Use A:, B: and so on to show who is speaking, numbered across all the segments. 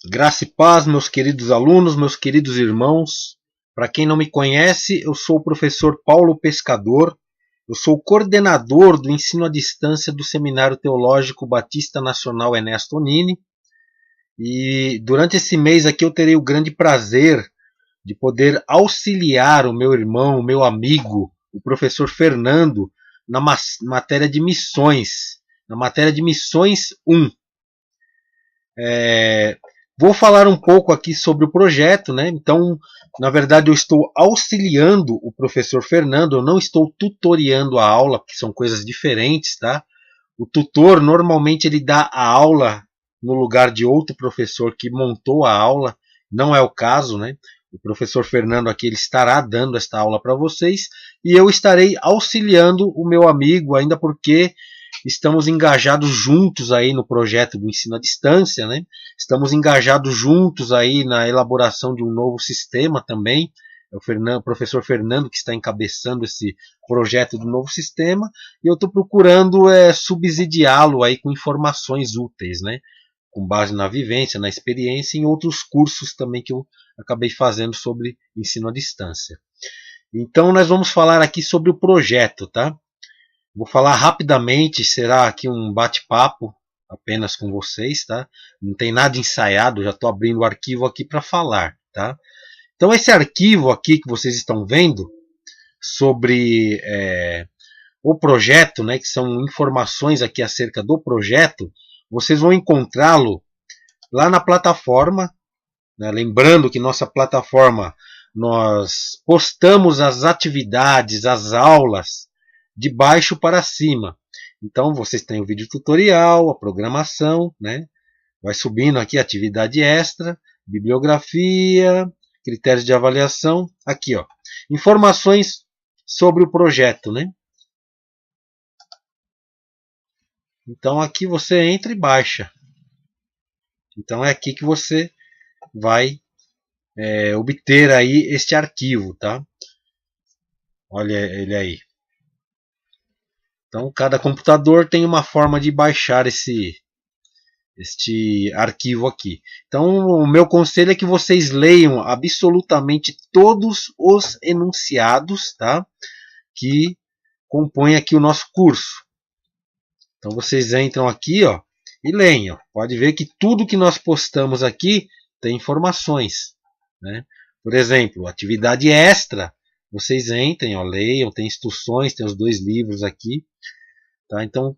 A: Graça e paz, meus queridos alunos, meus queridos irmãos. Para quem não me conhece, eu sou o professor Paulo Pescador. Eu sou o coordenador do ensino à distância do Seminário Teológico Batista Nacional Ernesto Nini. E durante esse mês aqui eu terei o grande prazer de poder auxiliar o meu irmão, o meu amigo, o professor Fernando, na matéria de missões, na matéria de missões 1. Vou falar um pouco aqui sobre o projeto, né? Então, na verdade, eu estou auxiliando o professor Fernando, eu não estou tutoriando a aula, porque são coisas diferentes, tá? O tutor, normalmente, ele dá a aula no lugar de outro professor que montou a aula, não é o caso, né? O professor Fernando aqui ele estará dando esta aula para vocês e eu estarei auxiliando o meu amigo, ainda porque estamos engajados juntos aí no projeto do ensino à distância, né? Estamos engajados juntos aí na elaboração de um novo sistema também. É o professor Fernando que está encabeçando esse projeto do novo sistema e eu estou procurando subsidiá-lo aí com informações úteis, né? Com base na vivência, na experiência e em outros cursos também que eu acabei fazendo sobre ensino à distância. Então nós vamos falar aqui sobre o projeto, tá? Vou falar rapidamente, será aqui um bate-papo apenas com vocês, tá? Não tem nada ensaiado, já estou abrindo o arquivo aqui para falar, tá? Então esse arquivo aqui que vocês estão vendo sobre o projeto, né, que são informações aqui acerca do projeto, vocês vão encontrá-lo lá na plataforma, né? Lembrando que nossa plataforma nós postamos as atividades, as aulas de baixo para cima. Então vocês têm o vídeo tutorial, a programação, né? Vai subindo aqui atividade extra, bibliografia, critérios de avaliação, aqui ó, informações sobre o projeto, né? Então aqui você entra e baixa. Então é aqui que você vai obter aí este arquivo, tá? Olha ele aí. Então cada computador tem uma forma de baixar este arquivo aqui. Então o meu conselho é que vocês leiam absolutamente todos os enunciados, tá? Que compõem aqui o nosso curso. Então vocês entram aqui, ó, e leiam. Pode ver que tudo que nós postamos aqui tem informações, né? Por exemplo, atividade extra, vocês entrem, ó, leiam, tem instruções, tem os 2 livros aqui, tá? Então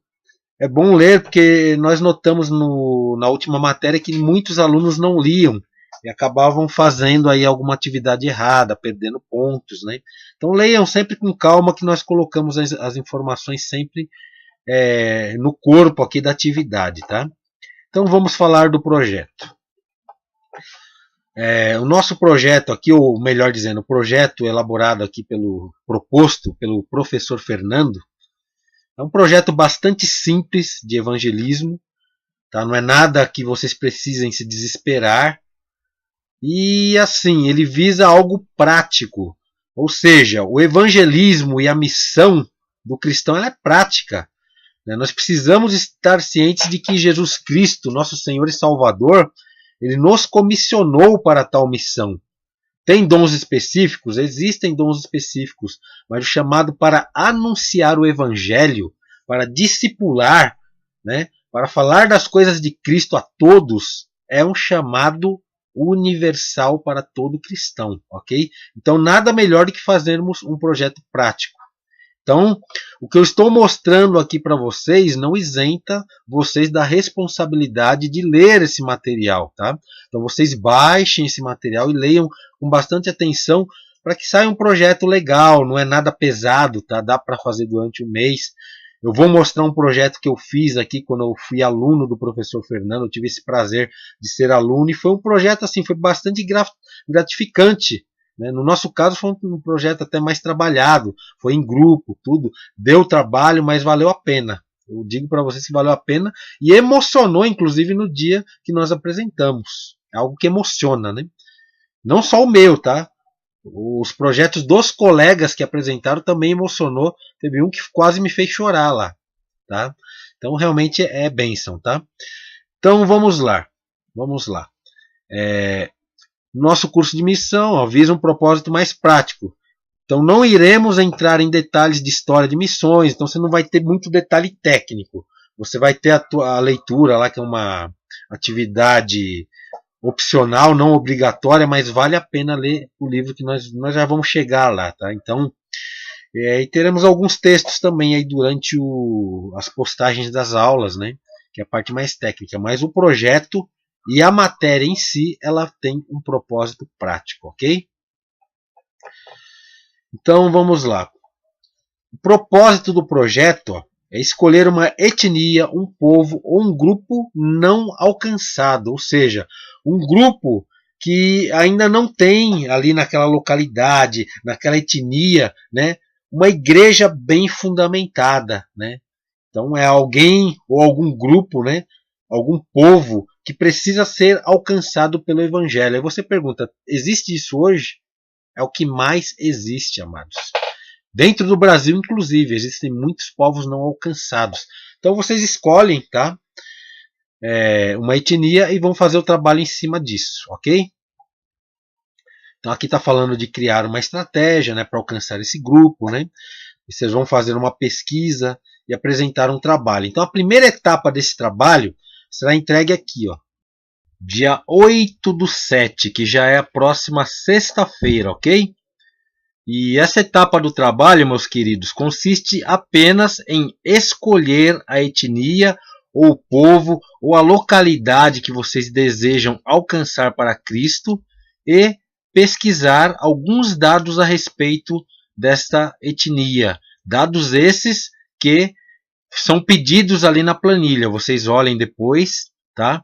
A: é bom ler porque nós notamos na última matéria que muitos alunos não liam e acabavam fazendo aí alguma atividade errada, perdendo pontos, né? Então leiam sempre com calma que nós colocamos as informações sempre no corpo aqui da atividade, tá? Então vamos falar do projeto. O nosso projeto aqui, ou melhor dizendo, o projeto elaborado aqui proposto pelo professor Fernando, é um projeto bastante simples de evangelismo, tá? Não é nada que vocês precisem se desesperar. E assim, ele visa algo prático. Ou seja, o evangelismo e a missão do cristão ela é prática. Nós precisamos estar cientes de que Jesus Cristo, nosso Senhor e Salvador, ele nos comissionou para tal missão. Tem dons específicos? Existem dons específicos, mas o chamado para anunciar o Evangelho, para discipular, né, para falar das coisas de Cristo a todos, é um chamado universal para todo cristão, ok? Então nada melhor do que fazermos um projeto prático. Então, o que eu estou mostrando aqui para vocês não isenta vocês da responsabilidade de ler esse material, tá? Então vocês baixem esse material e leiam com bastante atenção para que saia um projeto legal, não é nada pesado, tá? Dá para fazer durante um mês. Eu vou mostrar um projeto que eu fiz aqui quando eu fui aluno do professor Fernando, eu tive esse prazer de ser aluno e foi um projeto assim, foi bastante gratificante. No nosso caso foi um projeto até mais trabalhado, foi em grupo, tudo, deu trabalho, mas valeu a pena. Eu digo para vocês que valeu a pena e emocionou inclusive no dia que nós apresentamos. É algo que emociona, né? Não só o meu, tá? Os projetos dos colegas que apresentaram também emocionou. Teve um que quase me fez chorar lá, tá? Então realmente é bênção, tá? Então vamos lá. Nosso curso de missão visa um propósito mais prático. Então não iremos entrar em detalhes de história de missões, então você não vai ter muito detalhe técnico. Você vai ter a leitura lá, que é uma atividade opcional, não obrigatória, mas vale a pena ler o livro, que nós já vamos chegar lá, tá? Então, e teremos alguns textos também aí durante as postagens das aulas, né? Que é a parte mais técnica, mas o projeto e a matéria em si, ela tem um propósito prático, ok? Então vamos lá. O propósito do projeto é escolher uma etnia, um povo ou um grupo não alcançado, ou seja, um grupo que ainda não tem ali naquela localidade, naquela etnia, né, uma igreja bem fundamentada, né? Então é alguém ou algum grupo, né, algum povo que precisa ser alcançado pelo evangelho. Aí você pergunta, existe isso hoje? É o que mais existe, amados. Dentro do Brasil, inclusive, existem muitos povos não alcançados. Então vocês escolhem, tá? Uma etnia e vão fazer o trabalho em cima disso, ok? Então aqui está falando de criar uma estratégia, né, para alcançar esse grupo, né? E vocês vão fazer uma pesquisa e apresentar um trabalho. Então a primeira etapa desse trabalho será entregue aqui, ó, dia 8/7, que já é a próxima sexta-feira, ok? E essa etapa do trabalho, meus queridos, consiste apenas em escolher a etnia ou o povo ou a localidade que vocês desejam alcançar para Cristo e pesquisar alguns dados a respeito desta etnia. Dados esses que são pedidos ali na planilha. Vocês olhem depois, tá?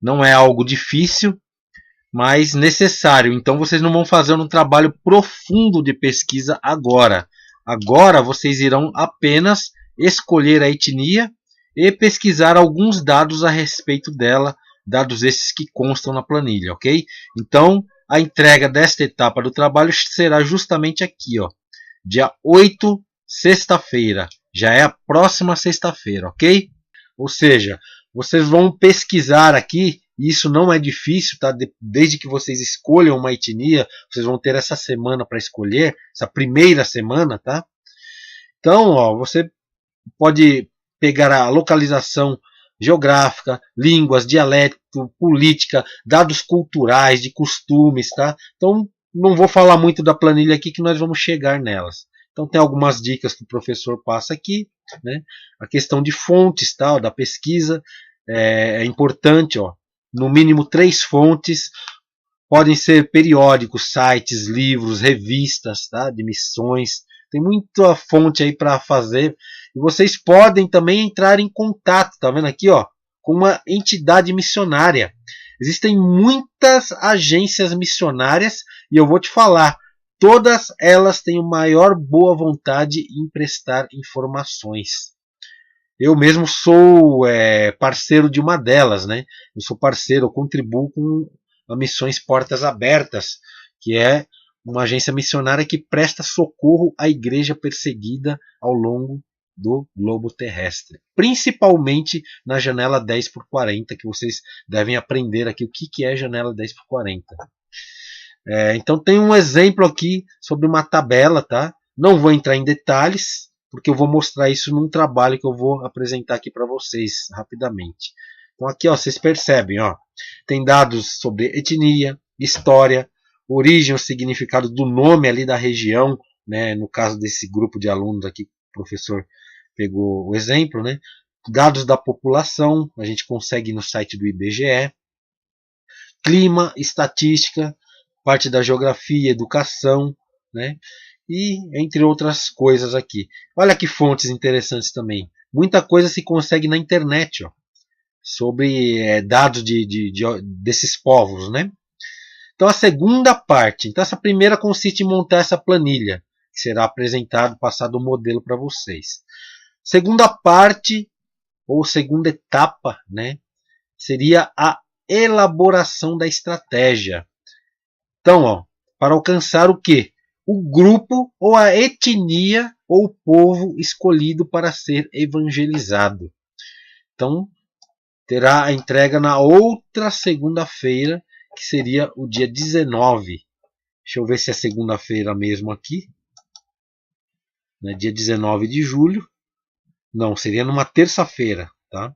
A: Não é algo difícil, mas necessário. Então vocês não vão fazer um trabalho profundo de pesquisa agora. Agora vocês irão apenas escolher a etnia e pesquisar alguns dados a respeito dela, dados esses que constam na planilha, ok? Então a entrega desta etapa do trabalho será justamente aqui, ó, dia 8, sexta-feira. Já é a próxima sexta-feira, ok? Ou seja, vocês vão pesquisar aqui. Isso não é difícil, tá? Desde que vocês escolham uma etnia, vocês vão ter essa semana para escolher, essa primeira semana, tá? Então, ó, você pode pegar a localização geográfica, línguas, dialeto, política, dados culturais, de costumes, tá? Então, não vou falar muito da planilha aqui, que nós vamos chegar nelas. Então, tem algumas dicas que o professor passa aqui, né? A questão de fontes, tá? Da pesquisa é importante, ó. No mínimo 3 fontes, podem ser periódicos, sites, livros, revistas, tá? De missões. Tem muita fonte aí para fazer. E vocês podem também entrar em contato, tá vendo aqui, ó, com uma entidade missionária. Existem muitas agências missionárias e eu vou te falar, todas elas têm maior boa vontade em prestar informações. Eu mesmo sou parceiro de uma delas, né? Eu sou parceiro, eu contribuo com a Missões Portas Abertas, que é uma agência missionária que presta socorro à igreja perseguida ao longo do globo terrestre. Principalmente na janela 10/40, que vocês devem aprender aqui o que é janela 10/40. Então tem um exemplo aqui sobre uma tabela, tá? Não vou entrar em detalhes, porque eu vou mostrar isso num trabalho que eu vou apresentar aqui para vocês rapidamente. Então aqui, ó, vocês percebem, ó, tem dados sobre etnia, história, origem, o significado do nome ali da região, né? No caso desse grupo de alunos aqui, o professor pegou o exemplo, né? Dados da população, a gente consegue no site do IBGE, clima, estatística, parte da geografia, educação, né? E entre outras coisas aqui. Olha que fontes interessantes também. Muita coisa se consegue na internet, ó, sobre dados desses povos, né? Então a segunda parte, então essa primeira consiste em montar essa planilha, que será apresentado, passado o modelo para vocês. Segunda parte, ou segunda etapa, né, seria a elaboração da estratégia. Então, ó, para alcançar o quê? O grupo ou a etnia ou o povo escolhido para ser evangelizado. Então, terá a entrega na outra segunda-feira que seria o dia 19. Deixa eu ver se é segunda-feira mesmo aqui. Né, dia 19 de julho. Não, seria numa terça-feira. Tá?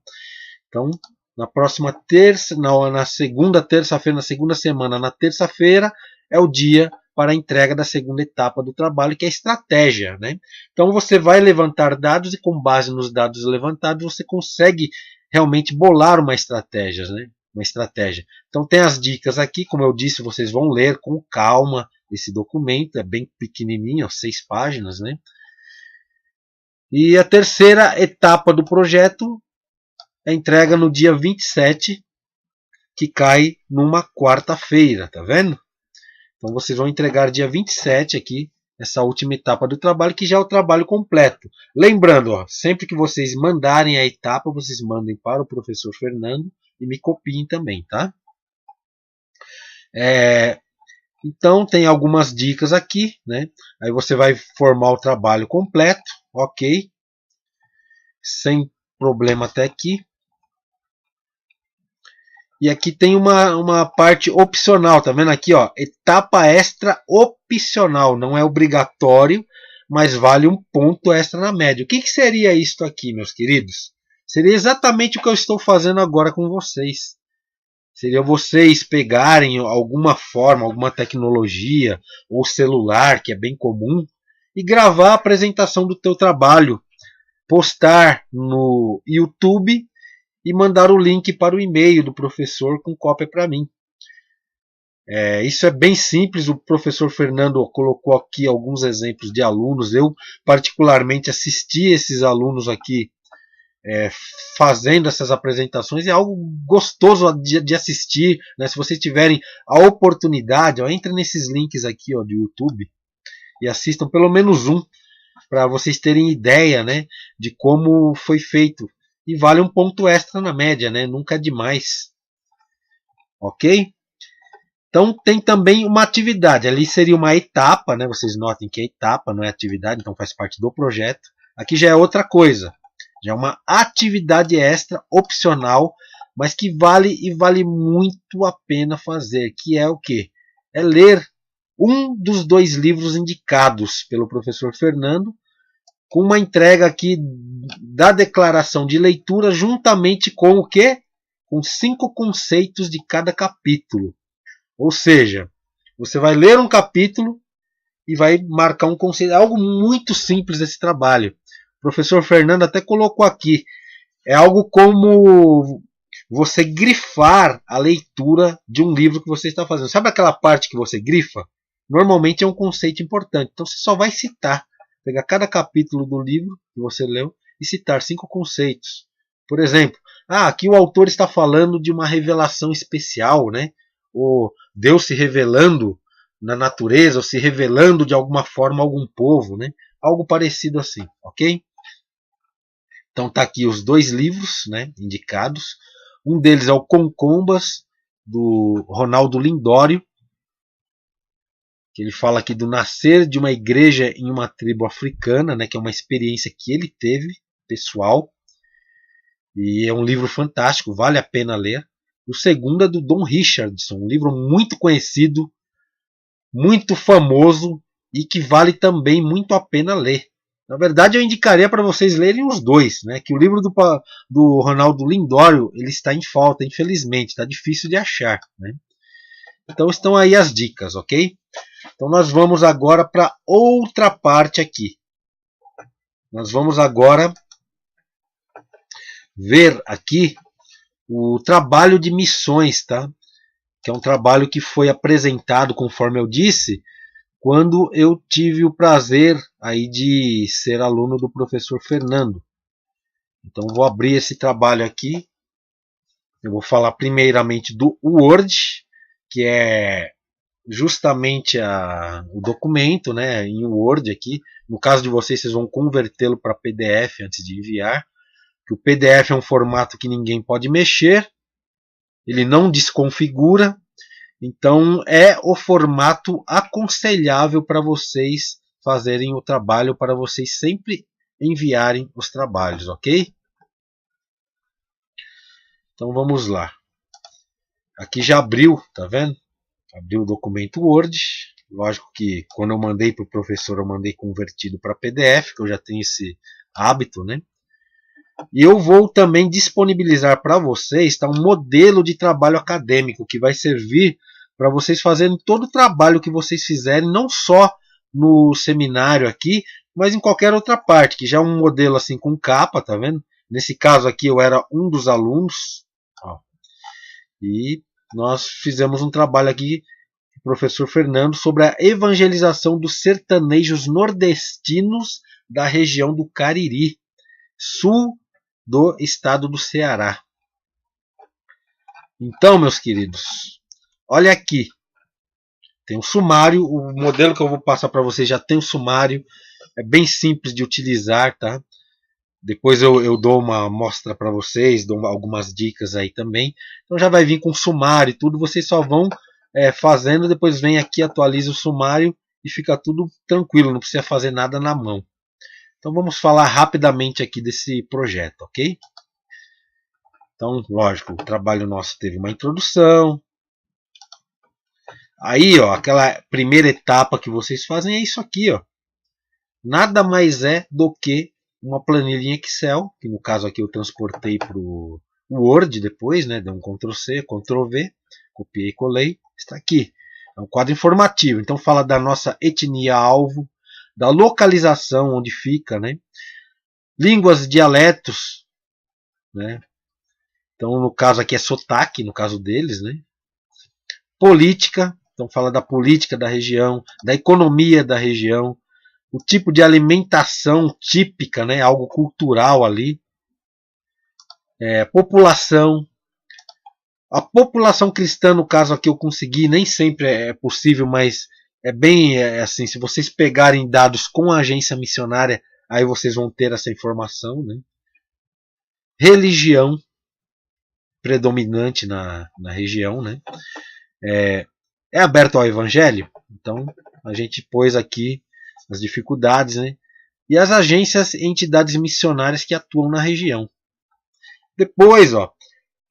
A: Então, na próxima terça, na segunda terça-feira, na segunda semana, na terça-feira, é o dia para a entrega da segunda etapa do trabalho, que é a estratégia. Né? Então você vai levantar dados e com base nos dados levantados você consegue realmente bolar uma estratégia. Né? Uma estratégia. Então tem as dicas aqui, como eu disse, vocês vão ler com calma esse documento, é bem pequenininho, 6 páginas. Né? E a terceira etapa do projeto é a entrega no dia 27, que cai numa quarta-feira, tá vendo? Então vocês vão entregar dia 27 aqui, essa última etapa do trabalho, que já é o trabalho completo. Lembrando, ó, sempre que vocês mandarem a etapa, vocês mandem para o professor Fernando e me copiem também, tá? Então tem algumas dicas aqui, né? Aí você vai formar o trabalho completo, ok? Sem problema até aqui. E aqui tem uma parte opcional, tá vendo aqui, ó? Etapa extra opcional, não é obrigatório, mas vale um ponto extra na média. O que seria isto aqui, meus queridos? Seria exatamente o que eu estou fazendo agora com vocês. Seria vocês pegarem alguma forma, alguma tecnologia, ou celular, que é bem comum, e gravar a apresentação do teu trabalho, postar no YouTube e mandar o link para o e-mail do professor com cópia para mim. Isso é bem simples, o professor Fernando colocou aqui alguns exemplos de alunos, eu particularmente assisti esses alunos aqui fazendo essas apresentações, é algo gostoso de assistir, né? Se vocês tiverem a oportunidade, entre nesses links aqui ó, do YouTube e assistam pelo menos um, para vocês terem ideia, né, de como foi feito. E vale um ponto extra na média, né? Nunca é demais. Ok? Então tem também uma atividade. Ali seria uma etapa, né? Vocês notem que é etapa, não é atividade, então faz parte do projeto. Aqui já é outra coisa. Já é uma atividade extra, opcional, mas que vale e vale muito a pena fazer. Que é o quê? É ler um dos 2 livros indicados pelo professor Fernando, com uma entrega aqui da declaração de leitura juntamente com o quê? Com 5 conceitos de cada capítulo. Ou seja, você vai ler um capítulo e vai marcar um conceito. É algo muito simples esse trabalho. O professor Fernando até colocou aqui. É algo como você grifar a leitura de um livro que você está fazendo. Sabe aquela parte que você grifa? Normalmente é um conceito importante. Então você só vai citar. Pegar cada capítulo do livro que você leu e citar 5 conceitos. Por exemplo, aqui o autor está falando de uma revelação especial, né? Ou Deus se revelando na natureza, ou se revelando de alguma forma a algum povo, né? Algo parecido assim, ok? Então tá aqui os 2 livros, né, indicados. Um deles é o Concombas, do Ronaldo Lindório, que ele fala aqui do nascer de uma igreja em uma tribo africana, né, que é uma experiência que ele teve, pessoal. E é um livro fantástico, vale a pena ler. O segundo é do Don Richardson, um livro muito conhecido, muito famoso e que vale também muito a pena ler. Na verdade, eu indicaria para vocês lerem os 2, né? Que o livro do Ronaldo Lindório ele está em falta, infelizmente, está difícil de achar, né? Então estão aí as dicas, ok? Então nós vamos agora para outra parte aqui. Nós vamos agora ver aqui o trabalho de missões, tá? Que é um trabalho que foi apresentado, conforme eu disse, quando eu tive o prazer aí de ser aluno do professor Fernando. Então vou abrir esse trabalho aqui. Eu vou falar primeiramente do Word, que é justamente o documento, né, em Word aqui. No caso de vocês vão convertê-lo para PDF antes de enviar. Que o PDF é um formato que ninguém pode mexer, ele não desconfigura, então é o formato aconselhável para vocês fazerem o trabalho, para vocês sempre enviarem os trabalhos, ok? Então vamos lá. Aqui já abriu, tá vendo? Abriu o documento Word. Lógico que quando eu mandei para o professor, eu mandei convertido para PDF, que eu já tenho esse hábito, né? E eu vou também disponibilizar para vocês, tá, um modelo de trabalho acadêmico que vai servir para vocês fazerem todo o trabalho que vocês fizerem, não só no seminário aqui, mas em qualquer outra parte, que já é um modelo assim com capa, tá vendo? Nesse caso aqui eu era um dos alunos, ó, e nós fizemos um trabalho aqui, o professor Fernando, sobre a evangelização dos sertanejos nordestinos da região do Cariri, sul do estado do Ceará. Então, meus queridos, olha aqui. Tem um sumário, o modelo que eu vou passar para vocês já tem um sumário, é bem simples de utilizar, tá? Depois eu dou uma amostra para vocês, dou algumas dicas aí também. Então já vai vir com sumário e tudo, vocês só vão fazendo, depois vem aqui, atualiza o sumário e fica tudo tranquilo, não precisa fazer nada na mão. Então vamos falar rapidamente aqui desse projeto, ok? Então, lógico, o trabalho nosso teve uma introdução. Aí, ó, aquela primeira etapa que vocês fazem é isso aqui, ó. Nada mais é do que uma planilha Excel, que no caso aqui eu transportei para o Word depois, né? Dei um Ctrl+C, Ctrl+V, copiei e colei, está aqui. É um quadro informativo, então fala da nossa etnia-alvo, da localização onde fica, né? Línguas, dialetos, né? Então no caso aqui é sotaque, no caso deles, né? Política, então fala da política da região, da economia da região, o tipo de alimentação típica, né, algo cultural ali, população, a população cristã, no caso aqui eu consegui, nem sempre é possível, mas é bem assim, se vocês pegarem dados com a agência missionária, aí vocês vão ter essa informação, né? Religião predominante na região, né? É aberto ao evangelho, então a gente pôs aqui as dificuldades, né? E as agências e entidades missionárias que atuam na região. Depois, ó,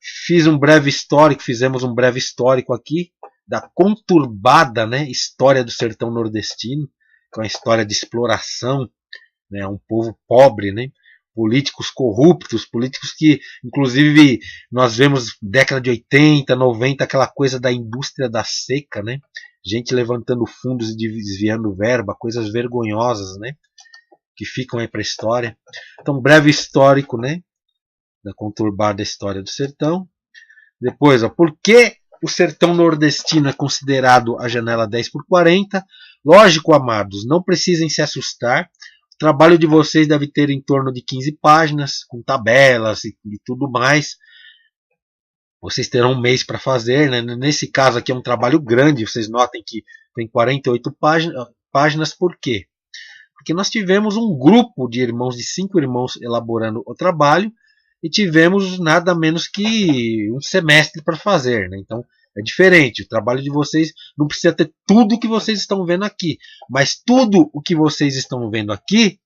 A: fizemos um breve histórico aqui da conturbada, né, história do sertão nordestino, que é uma história de exploração, né, um povo pobre, né, políticos corruptos, políticos que, inclusive, nós vemos década de 80, 90, aquela coisa da indústria da seca, né, gente levantando fundos e desviando verba, coisas vergonhosas, né, que ficam aí para a história. Então, breve histórico, né, da conturbada história do sertão. Depois, ó, por que o sertão nordestino é considerado a janela 10x40? Lógico, amados, não precisem se assustar. O trabalho de vocês deve ter em torno de 15 páginas, com tabelas e tudo mais. Vocês terão um mês para fazer, né? Nesse caso aqui é um trabalho grande, vocês notem que tem 48 páginas, por quê? Porque nós tivemos um grupo de irmãos, de 5 irmãos, elaborando o trabalho, e tivemos nada menos que um semestre para fazer, né? Então é diferente, o trabalho de vocês não precisa ter tudo o que vocês estão vendo aqui, mas tudo o que vocês estão vendo aqui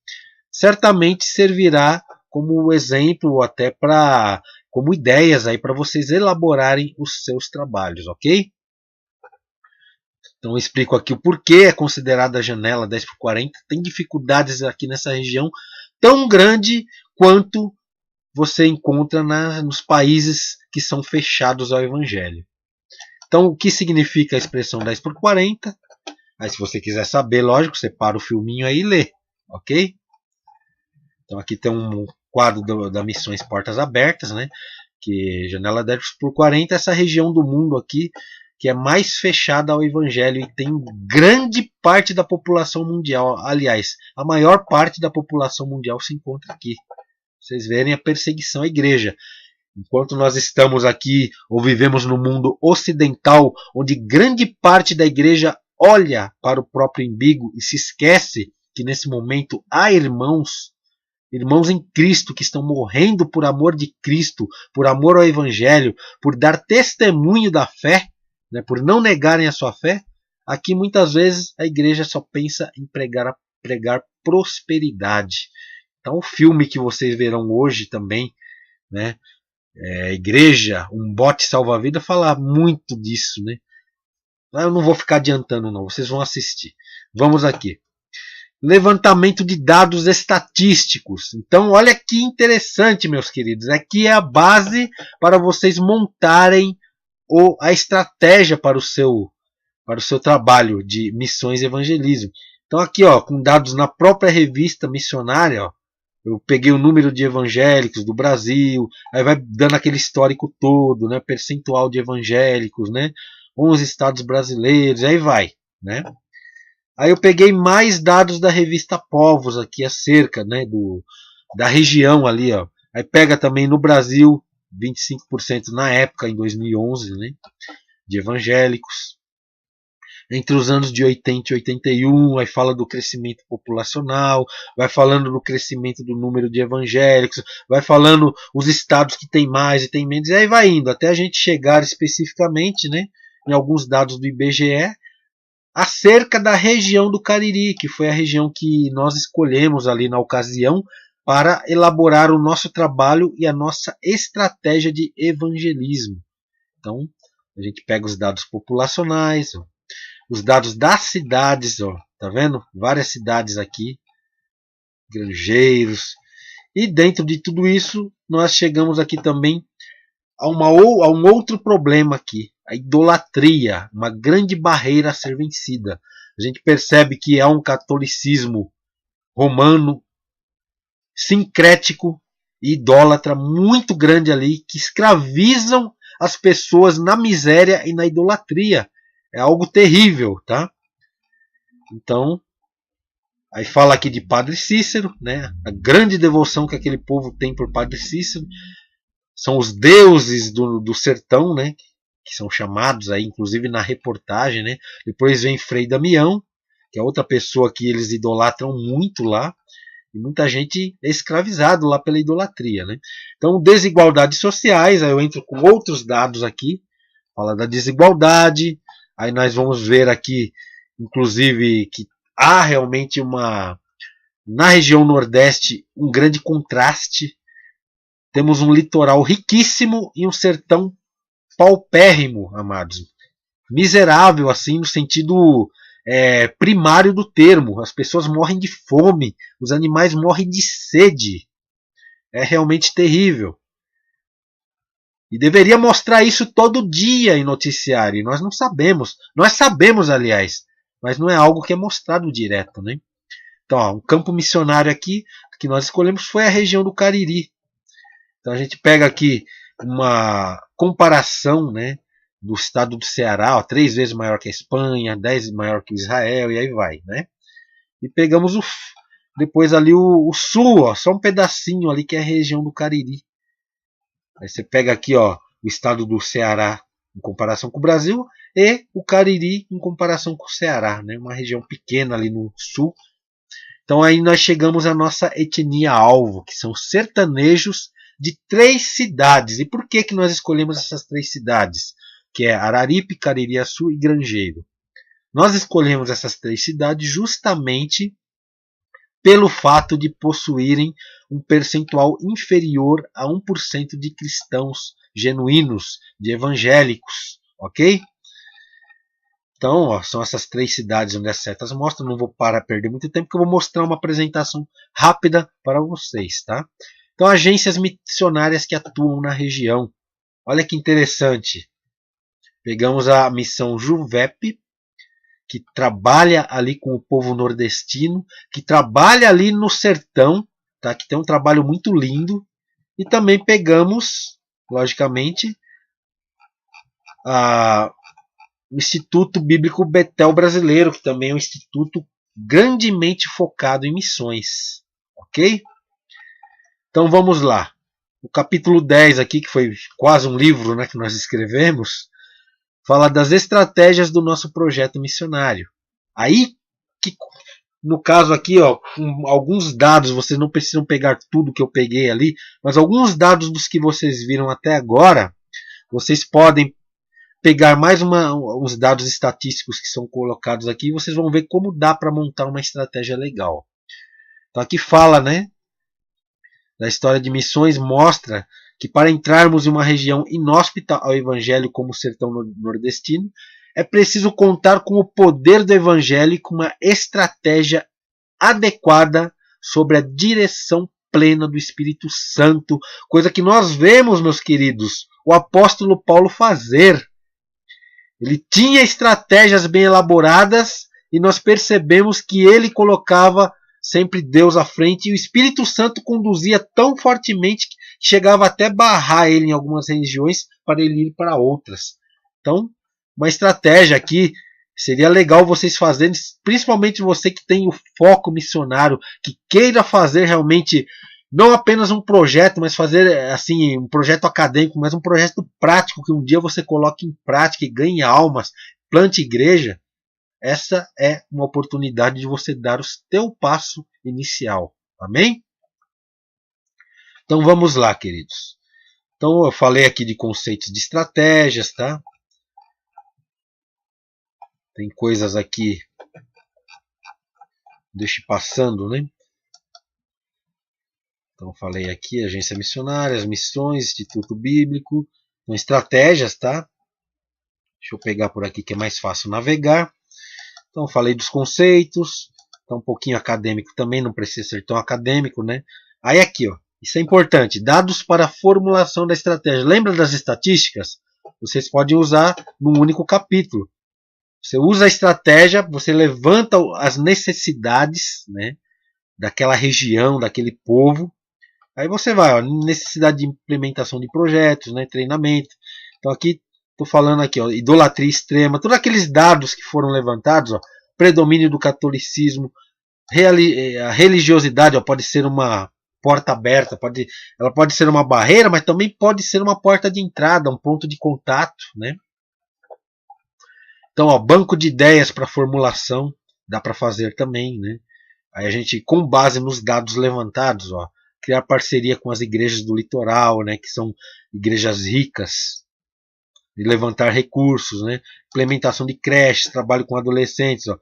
A: certamente servirá como exemplo ou até como ideias aí para vocês elaborarem os seus trabalhos, ok? Então eu explico aqui o porquê é considerada a janela 10x40. Tem dificuldades aqui nessa região tão grande quanto você encontra nos países que são fechados ao evangelho. Então, o que significa a expressão 10x40? Aí, se você quiser saber, lógico, você para o filminho aí e lê, ok? Então, aqui tem um quadro da Missões Portas Abertas, né? Que janela 10x40 é essa região do mundo aqui que é mais fechada ao evangelho e tem grande parte da população mundial. Aliás, a maior parte da população mundial se encontra aqui. Vocês verem a perseguição à igreja. Enquanto nós estamos aqui ou vivemos no mundo ocidental, onde grande parte da igreja olha para o próprio umbigo e se esquece que nesse momento há irmãos em Cristo que estão morrendo por amor de Cristo, por amor ao evangelho, por dar testemunho da fé, né, por não negarem a sua fé, aqui muitas vezes a igreja só pensa em pregar prosperidade. Então o filme que vocês verão hoje também, né, igreja, um bote salva-vida, fala muito disso, né? Eu não vou ficar adiantando não, vocês vão assistir. Vamos aqui. Levantamento de dados estatísticos. Então, olha que interessante, meus queridos. Aqui é a base para vocês montarem a estratégia para o seu trabalho de missões e evangelismo. Então, aqui, ó, com dados na própria revista missionária, ó, eu peguei o número de evangélicos do Brasil, aí vai dando aquele histórico todo, né, percentual de evangélicos, né, 11 estados brasileiros, aí vai, né. Aí eu peguei mais dados da revista Povos aqui acerca, né, da região ali, ó. Aí pega também no Brasil 25% na época em 2011, né, de evangélicos. Entre os anos de 80 e 81, aí fala do crescimento populacional, vai falando do crescimento do número de evangélicos, vai falando os estados que tem mais e tem menos, e aí vai indo até a gente chegar especificamente, né, em alguns dados do IBGE, acerca da região do Cariri, que foi a região que nós escolhemos ali na ocasião para elaborar o nosso trabalho e a nossa estratégia de evangelismo. Então, a gente pega os dados populacionais, ó, os dados das cidades, ó, tá vendo? Várias cidades aqui, granjeiros. E dentro de tudo isso, nós chegamos aqui também a um outro problema aqui, a idolatria, uma grande barreira a ser vencida. A gente percebe que há um catolicismo romano, sincrético e idólatra muito grande ali, que escravizam as pessoas na miséria e na idolatria. É algo terrível, tá? Então, aí fala aqui de Padre Cícero, né? A grande devoção que aquele povo tem por Padre Cícero. São os deuses do sertão, né? Que são chamados aí, inclusive na reportagem, né? Depois vem Frei Damião, que é outra pessoa que eles idolatram muito lá. E muita gente é escravizado lá pela idolatria, né? Então, desigualdades sociais, aí eu entro com outros dados aqui. Fala da desigualdade. Aí nós vamos ver aqui, inclusive, que há realmente na região Nordeste um grande contraste. Temos um litoral riquíssimo e um sertão paupérrimo, amados. Miserável, assim, no sentido primário do termo. As pessoas morrem de fome, os animais morrem de sede. É realmente terrível. E deveria mostrar isso todo dia em noticiário. E nós não sabemos. Nós sabemos, aliás, mas não é algo que é mostrado direto, né? Então, ó, um campo missionário aqui que nós escolhemos foi a região do Cariri. Então a gente pega aqui uma comparação, né, do estado do Ceará, ó, 3 vezes maior que a Espanha, 10 vezes maior que o Israel, e aí vai, né? E pegamos depois ali o sul, ó, só um pedacinho ali que é a região do Cariri. Aí você pega aqui, ó, o estado do Ceará em comparação com o Brasil e o Cariri em comparação com o Ceará, né? Uma região pequena ali no sul. Então aí nós chegamos à nossa etnia alvo, que são sertanejos de 3 cidades. E por que nós escolhemos essas 3 cidades? Que é Araripe, Caririaçu e Grangeiro. Nós escolhemos essas 3 cidades justamente pelo fato de possuírem um percentual inferior a 1% de cristãos genuínos, de evangélicos, ok? Então, ó, são essas 3 cidades onde as setas mostram. Não vou perder muito tempo, porque eu vou mostrar uma apresentação rápida para vocês, tá? Então, agências missionárias que atuam na região. Olha que interessante. Pegamos a missão Juvep, que trabalha ali com o povo nordestino, que trabalha ali no sertão, tá? Que tem um trabalho muito lindo. E também pegamos, logicamente, o Instituto Bíblico Betel Brasileiro, que também é um instituto grandemente focado em missões. Ok? Então vamos lá. O capítulo 10 aqui, que foi quase um livro, né, que nós escrevemos, fala das estratégias do nosso projeto missionário. Aí, no caso aqui, ó, alguns dados, vocês não precisam pegar tudo que eu peguei ali, mas alguns dados dos que vocês viram até agora, vocês podem pegar mais uns dados estatísticos que são colocados aqui e vocês vão ver como dá para montar uma estratégia legal. Então aqui fala, né, da história de missões, mostra que para entrarmos em uma região inóspita ao Evangelho como o sertão nordestino, é preciso contar com o poder do Evangelho e com uma estratégia adequada sobre a direção plena do Espírito Santo, coisa que nós vemos, meus queridos, o apóstolo Paulo fazer. Ele tinha estratégias bem elaboradas e nós percebemos que ele colocava sempre Deus à frente e o Espírito Santo conduzia tão fortemente que chegava até barrar ele em algumas regiões para ele ir para outras. Então, uma estratégia aqui seria legal vocês fazerem, principalmente você que tem o foco missionário, que queira fazer realmente não apenas um projeto, mas fazer assim um projeto acadêmico, mas um projeto prático que um dia você coloque em prática e ganhe almas, plante igreja. Essa é uma oportunidade de você dar o teu passo inicial. Amém? Então vamos lá, queridos. Então eu falei aqui de conceitos de estratégias, tá? Tem coisas aqui, deixe passando, né? Então falei aqui, agência missionária, as missões, Instituto Bíblico, então, estratégias, tá? Deixa eu pegar por aqui que é mais fácil navegar. Então falei dos conceitos, então um pouquinho acadêmico também, não precisa ser tão acadêmico, né? Aí aqui, ó, isso é importante, dados para a formulação da estratégia. Lembra das estatísticas? Vocês podem usar num único capítulo. Você usa a estratégia, você levanta as necessidades, né, daquela região, daquele povo. Aí você vai, ó, necessidade de implementação de projetos, né, treinamento. Então aqui estou falando aqui, ó, idolatria extrema, todos aqueles dados que foram levantados, ó, predomínio do catolicismo, a religiosidade, ó, pode ser uma porta aberta, ela pode ser uma barreira, mas também pode ser uma porta de entrada, um ponto de contato, né? Então, ó, banco de ideias para formulação, dá para fazer também, né? Aí a gente, com base nos dados levantados, ó, criar parceria com as igrejas do litoral, né, que são igrejas ricas, e levantar recursos, né? Implementação de creches, trabalho com adolescentes, ó,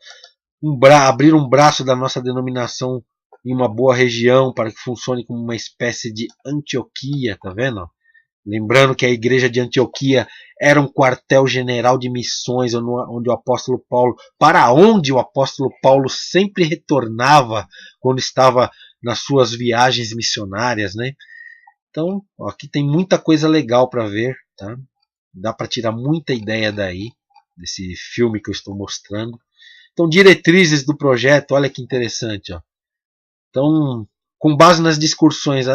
A: abrir um braço da nossa denominação em uma boa região para que funcione como uma espécie de Antioquia, tá vendo? Lembrando que a igreja de Antioquia era um quartel-general de missões, onde o apóstolo Paulo, para onde o apóstolo Paulo sempre retornava quando estava nas suas viagens missionárias, né? Então, ó, aqui tem muita coisa legal para ver, tá? Dá para tirar muita ideia daí, desse filme que eu estou mostrando. Então, diretrizes do projeto, olha que interessante, ó. Então, com base nas discussões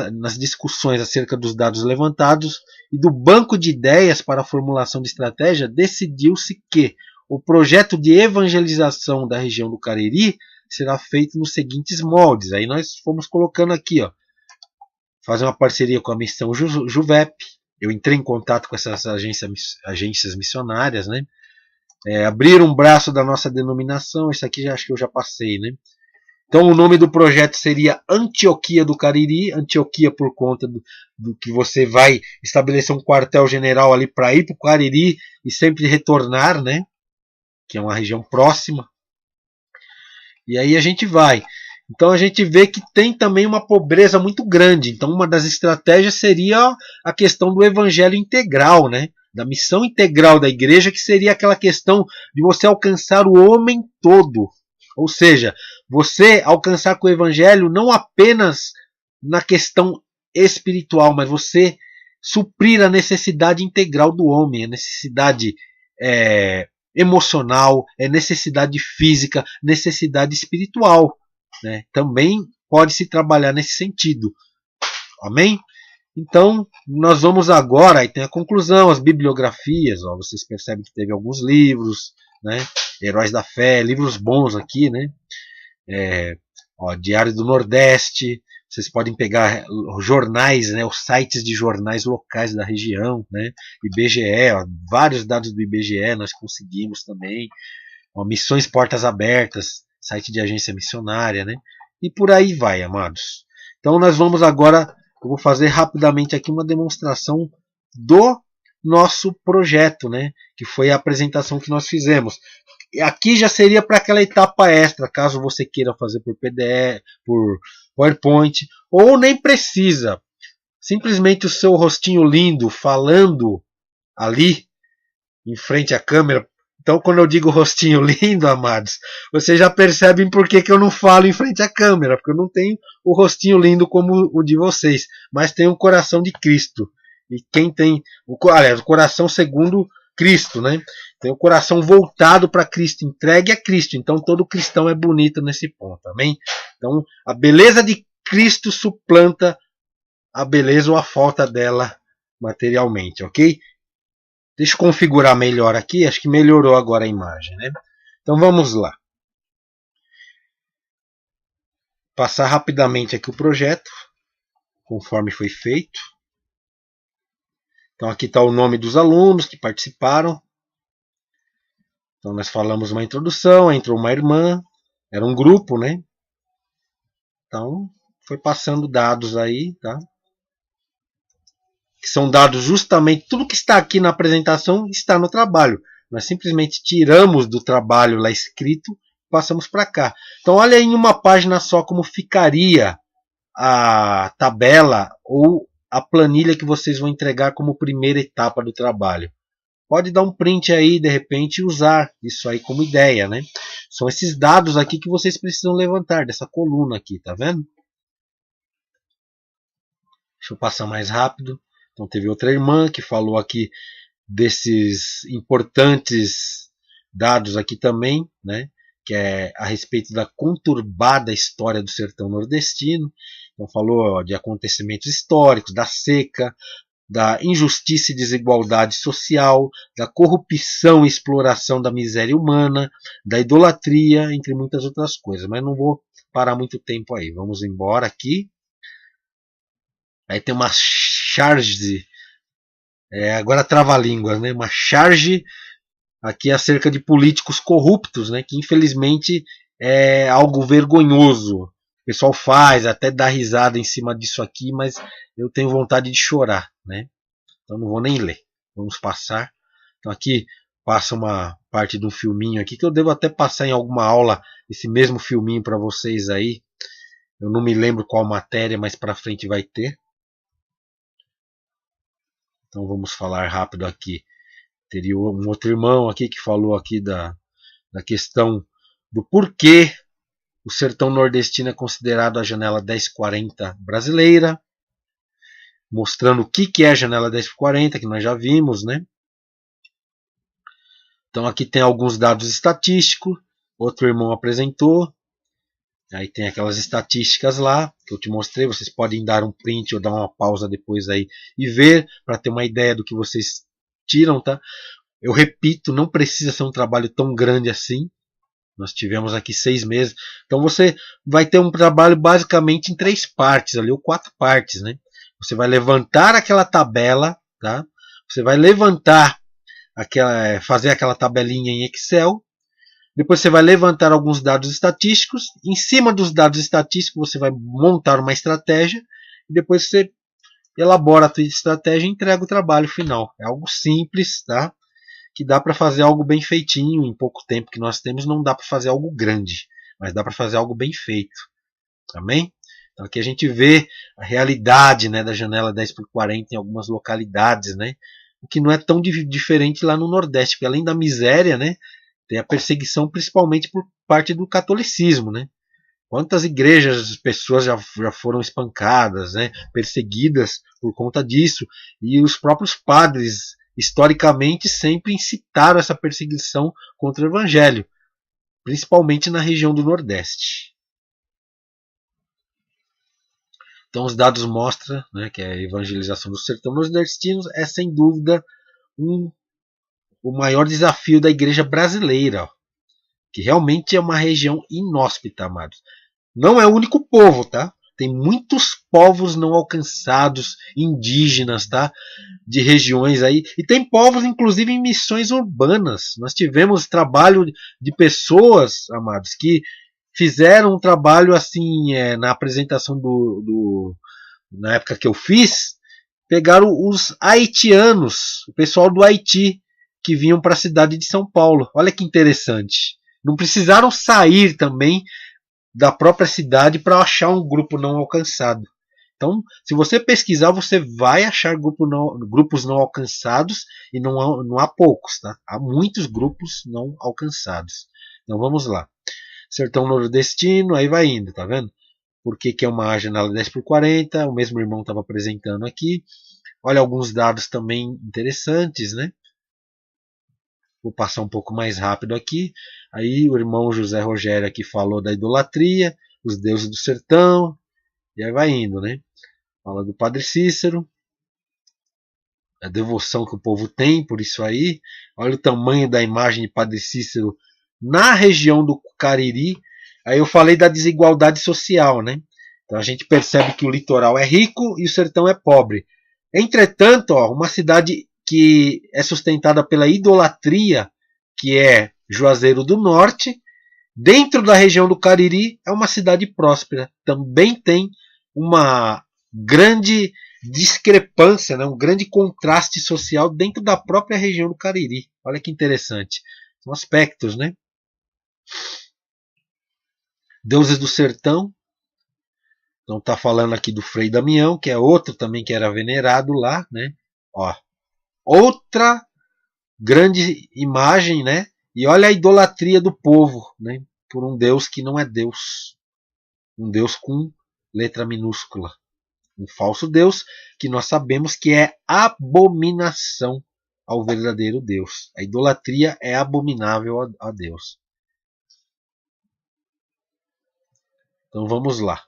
A: acerca dos dados levantados e do banco de ideias para a formulação de estratégia, decidiu-se que o projeto de evangelização da região do Cariri será feito nos seguintes moldes. Aí nós fomos colocando aqui, ó, fazer uma parceria com a missão Juvep. Eu entrei em contato com essas agências missionárias, né? Abrir um braço da nossa denominação. Isso aqui acho que eu já passei, né? Então o nome do projeto seria Antioquia do Cariri, Antioquia por conta do que você vai estabelecer um quartel-general ali para ir para o Cariri e sempre retornar, né? Que é uma região próxima. E aí a gente vai. Então a gente vê que tem também uma pobreza muito grande. Então uma das estratégias seria a questão do evangelho integral, né? Da missão integral da igreja, que seria aquela questão de você alcançar o homem todo. Ou seja, você alcançar com o evangelho não apenas na questão espiritual, mas você suprir a necessidade integral do homem, a necessidade emocional, necessidade física, necessidade espiritual, né? Também pode se trabalhar nesse sentido. Amém? Então, nós vamos agora, aí tem a conclusão, as bibliografias, ó, vocês percebem que teve alguns livros, né? Heróis da Fé, livros bons aqui, né? Diário do Nordeste, vocês podem pegar jornais, né? Os sites de jornais locais da região, né? IBGE, ó, vários dados do IBGE nós conseguimos também, ó, Missões Portas Abertas, site de agência missionária, né? E por aí vai, amados. Então nós vamos agora, eu vou fazer rapidamente aqui uma demonstração do nosso projeto, né? Que foi a apresentação que nós fizemos. Aqui já seria para aquela etapa extra, caso você queira fazer por PDF, por PowerPoint, ou nem precisa. simplesmente o seu rostinho lindo falando ali em frente à câmera. Então, quando eu digo rostinho lindo, amados, vocês já percebem por que eu não falo em frente à câmera, porque eu não tenho o rostinho lindo como o de vocês, mas tenho o coração de Cristo. E quem tem o coração segundo Cristo, né? Tem o coração voltado para Cristo, entregue a Cristo. Então, todo cristão é bonito nesse ponto, amém? Então, a beleza de Cristo suplanta a beleza ou a falta dela materialmente, ok? Deixa eu configurar melhor aqui, acho que melhorou agora a imagem, né? Então vamos lá. Passar rapidamente aqui o projeto, conforme foi feito. Então aqui está o nome dos alunos que participaram. Então nós falamos uma introdução, entrou uma irmã, era um grupo, né? Então foi passando dados aí, tá? Que são dados justamente, tudo que está aqui na apresentação está no trabalho. Nós simplesmente tiramos do trabalho lá escrito e passamos para cá. Então olha em uma página só como ficaria a tabela ou a planilha que vocês vão entregar como primeira etapa do trabalho. Pode dar um print aí, de repente, e usar isso aí como ideia, né? São esses dados aqui que vocês precisam levantar, dessa coluna aqui, tá vendo? Deixa eu passar mais rápido. Então teve outra irmã que falou aqui desses importantes dados aqui também, né? Que é a respeito da conturbada história do sertão nordestino. Então falou de acontecimentos históricos, da seca, da injustiça e desigualdade social, da corrupção e exploração da miséria humana, da idolatria, entre muitas outras coisas. Mas não vou parar muito tempo aí. Vamos embora aqui. Aí tem uma charge, agora trava-línguas, né? Uma charge aqui acerca de políticos corruptos, né? Que infelizmente é algo vergonhoso. O pessoal faz, até dá risada em cima disso aqui, mas eu tenho vontade de chorar, né? Então não vou nem ler. Vamos passar. Então aqui passa uma parte de um filminho aqui, que eu devo até passar em alguma aula esse mesmo filminho para vocês aí. Eu não me lembro qual matéria, mas para frente vai ter. Então vamos falar rápido aqui. Teria um outro irmão aqui que falou aqui da questão do porquê o sertão nordestino é considerado a janela 1040 brasileira, mostrando o que é a janela 1040, que nós já vimos, né? Então aqui tem alguns dados estatísticos, outro irmão apresentou. Aí tem aquelas estatísticas lá que eu te mostrei. Vocês podem dar um print ou dar uma pausa depois aí e ver para ter uma ideia do que vocês tiram, tá? Eu repito, não precisa ser um trabalho tão grande assim. Nós tivemos aqui 6 meses. Então você vai ter um trabalho basicamente em 3 partes ali, ou 4 partes, né? Você vai levantar aquela tabela, tá? Você vai levantar fazer aquela tabelinha em Excel. Depois você vai levantar alguns dados estatísticos. Em cima dos dados estatísticos você vai montar uma estratégia. E depois você elabora a tua estratégia e entrega o trabalho final. É algo simples, tá? Que dá para fazer algo bem feitinho em pouco tempo que nós temos. Não dá para fazer algo grande, mas dá para fazer algo bem feito. Amém? Então aqui a gente vê a realidade, né, da janela 10x40 em algumas localidades, né? O que não é tão diferente lá no Nordeste, porque além da miséria, né, tem a perseguição principalmente por parte do catolicismo, né? Quantas igrejas, pessoas já foram espancadas, né? Perseguidas por conta disso. E os próprios padres, historicamente, sempre incitaram essa perseguição contra o evangelho, principalmente na região do Nordeste. Então os dados mostram, né, que a evangelização do sertão nordestino é sem dúvida o maior desafio da igreja brasileira, ó, que realmente é uma região inóspita, amados. Não é o único povo, tá? Tem muitos povos não alcançados, indígenas, tá? De regiões aí. E tem povos, inclusive, em missões urbanas. Nós tivemos trabalho de pessoas, amados, que fizeram um trabalho assim, na apresentação na época que eu fiz, pegaram os haitianos, o pessoal do Haiti, que vinham para a cidade de São Paulo. Olha que interessante. Não precisaram sair também da própria cidade para achar um grupo não alcançado. Então, se você pesquisar, você vai achar grupos não alcançados, e não há poucos, tá? Há muitos grupos não alcançados. Então vamos lá. Sertão nordestino, aí vai indo, tá vendo? Por que é uma janela 10x40? O mesmo irmão estava apresentando aqui. Olha alguns dados também interessantes, né? Vou passar um pouco mais rápido aqui. Aí o irmão José Rogério aqui falou da idolatria, os deuses do sertão, e aí vai indo, né? Fala do Padre Cícero, a devoção que o povo tem por isso aí. Olha o tamanho da imagem de Padre Cícero na região do Cariri. Aí eu falei da desigualdade social, né? Então a gente percebe que o litoral é rico e o sertão é pobre. Entretanto, ó, uma cidade que é sustentada pela idolatria, que é Juazeiro do Norte, dentro da região do Cariri, é uma cidade próspera. Também tem uma grande discrepância, né? Um grande contraste social dentro da própria região do Cariri. Olha que interessante. São aspectos, né? Deuses do Sertão. Então tá falando aqui do Frei Damião, que é outro também que era venerado lá, né? Ó, outra grande imagem, né? E olha a idolatria do povo, né? Por um Deus que não é Deus. Um Deus com letra minúscula. Um falso Deus que nós sabemos que é abominação ao verdadeiro Deus. A idolatria é abominável a Deus. Então vamos lá.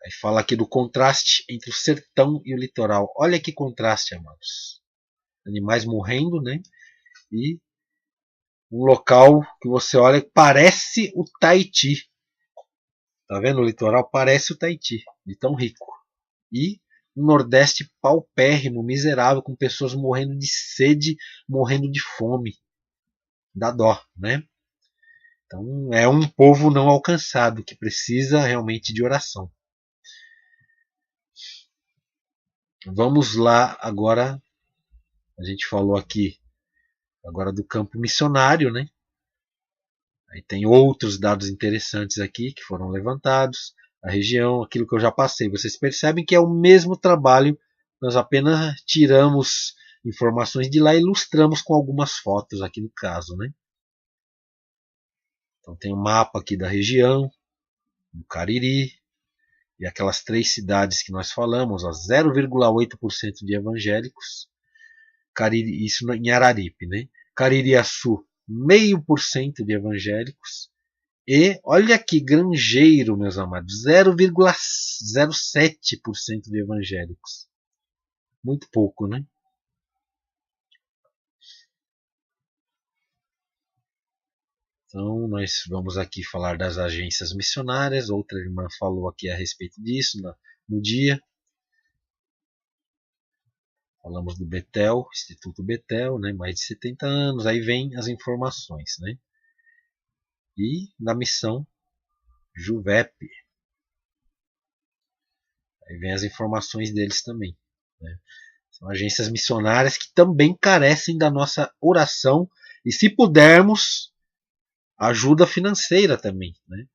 A: Aí fala aqui do contraste entre o sertão e o litoral. Olha que contraste, amados. Animais morrendo, né? E um local que você olha que parece o Tahiti. Tá vendo? O litoral parece o Tahiti, de tão rico. E um Nordeste paupérrimo, miserável, com pessoas morrendo de sede, morrendo de fome. Dá dó, né? Então é um povo não alcançado, que precisa realmente de oração. Vamos lá agora. A gente falou aqui agora do campo missionário, né? Aí tem outros dados interessantes aqui que foram levantados. A região, aquilo que eu já passei. Vocês percebem que é o mesmo trabalho, nós apenas tiramos informações de lá e ilustramos com algumas fotos aqui no caso, né? Então tem um mapa aqui da região, do Cariri, e aquelas 3 cidades que nós falamos, 0,8% de evangélicos, Cariri, isso em Araripe, né? Caririaçu, 0,5% de evangélicos. E olha que Grangeiro, meus amados, 0,07% de evangélicos. Muito pouco, né? Então, nós vamos aqui falar das agências missionárias. Outra irmã falou aqui a respeito disso no dia. Falamos do Betel, Instituto Betel, né? Mais de 70 anos. Aí vem as informações, né? E da missão Juvep. Aí vem as informações deles também, né? São agências missionárias que também carecem da nossa oração e, se pudermos, ajuda financeira também, né?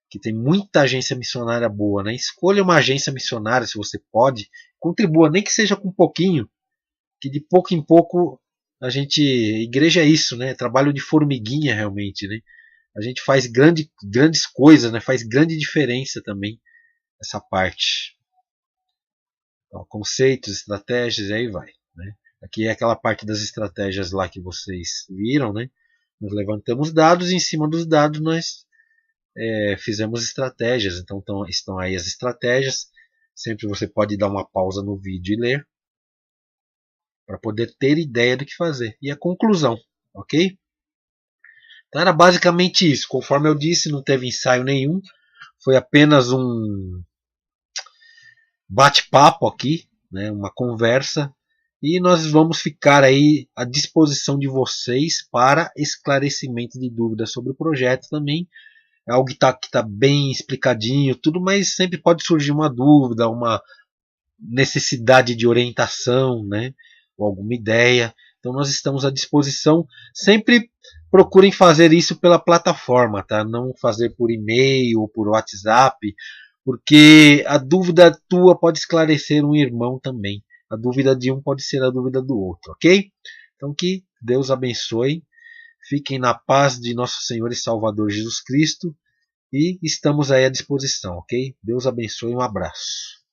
A: Que tem muita agência missionária boa, né? Escolha uma agência missionária se você pode, contribua, nem que seja com um pouquinho, que de pouco em pouco igreja é isso, né? Trabalho de formiguinha realmente, né? A gente faz grandes coisas, né? Faz grande diferença também essa parte. Então, conceitos, estratégias, e aí vai, né? Aqui é aquela parte das estratégias lá que vocês viram, né? Nós levantamos dados e em cima dos dados nós fizemos estratégias. Então estão aí as estratégias. Sempre você pode dar uma pausa no vídeo e ler para poder ter ideia do que fazer. E a conclusão, ok? Então era basicamente isso. Conforme eu disse, não teve ensaio nenhum. Foi apenas um bate-papo aqui, né? Uma conversa. E nós vamos ficar aí à disposição de vocês para esclarecimento de dúvidas sobre o projeto também. É algo que tá bem explicadinho, tudo, mas sempre pode surgir uma dúvida, uma necessidade de orientação, né? Ou alguma ideia. Então nós estamos à disposição. Sempre procurem fazer isso pela plataforma, tá? Não fazer por e-mail ou por WhatsApp, porque a dúvida tua pode esclarecer um irmão também. A dúvida de um pode ser a dúvida do outro, ok? Então que Deus abençoe. Fiquem na paz de nosso Senhor e Salvador Jesus Cristo. E estamos aí à disposição, ok? Deus abençoe, um abraço.